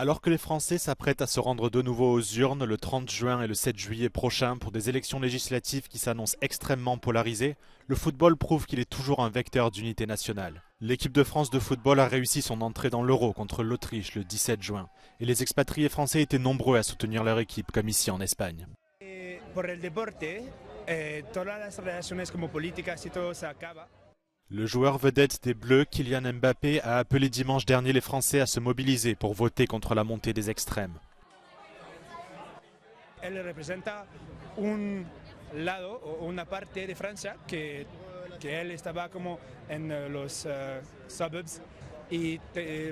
Alors que les Français s'apprêtent à se rendre de nouveau aux urnes le 30 juin et le 7 juillet prochain pour des élections législatives qui s'annoncent extrêmement polarisées, le football prouve qu'il est toujours un vecteur d'unité nationale. L'équipe de France de football a réussi son entrée dans l'Euro contre l'Autriche le 17 juin et les expatriés français étaient nombreux à soutenir leur équipe comme ici en Espagne. Por el deporte, todas las relaciones como políticas y todo se acaba. Le joueur vedette des Bleus, Kylian Mbappé, a appelé dimanche dernier les Français à se mobiliser pour voter contre la montée des extrêmes. Él representa un lado o una parte de Francia que él estaba como en los suburbs y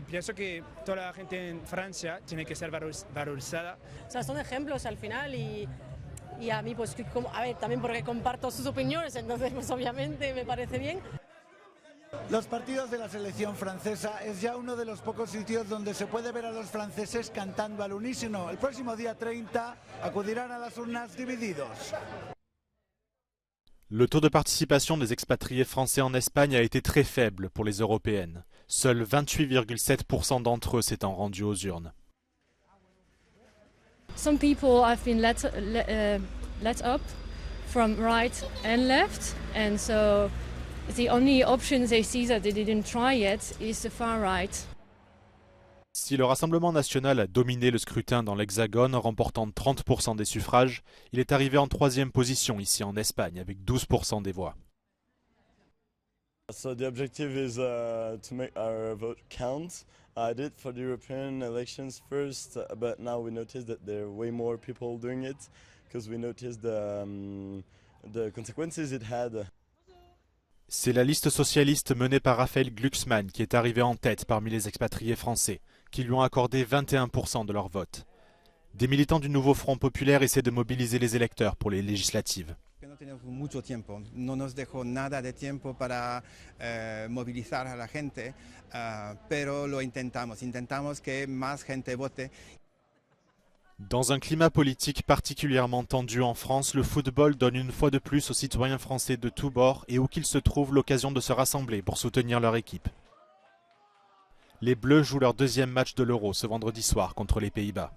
pienso que toda la gente en Francia tiene que ser valorizada. O sea, son ejemplos al final y a mí pues a ver, también porque comparto sus opiniones, entonces pues obviamente me parece bien. Los partidos de la selección francesa es ya uno de los pocos sitios donde se puede ver a los franceses cantando al unísono. El próximo día 30 acudirán a las urnas divididos. Le taux de participation des expatriés français en Espagne a été très faible pour les européennes. Seuls 28,7% d'entre eux s'étant rendus aux urnes. Some people have been let up from right and left, and so the only option they see that they didn't try yet is the far right. Si le Rassemblement national a dominé le scrutin dans l'Hexagone, remportant 30% des suffrages, il est arrivé en troisième position ici en Espagne, avec 12% des voix. So the objective is to make our vote count. I did for the European elections first, but now we notice that there are way more people doing it because we noticed the consequences it had. C'est la liste socialiste menée par Raphaël Glucksmann qui est arrivé en tête parmi les expatriés français, qui lui ont accordé 21% de leur vote. Des militants du nouveau Front populaire essaient de mobiliser les électeurs pour les législatives. No tenemos mucho tiempo, no nos dejó nada de tiempo para movilizar a la gente, pero lo intentamos que más gente vote. Dans un climat politique particulièrement tendu en France, le football donne une fois de plus aux citoyens français de tous bords et où qu'ils se trouvent l'occasion de se rassembler pour soutenir leur équipe. Les Bleus jouent leur deuxième match de l'Euro ce vendredi soir contre les Pays-Bas.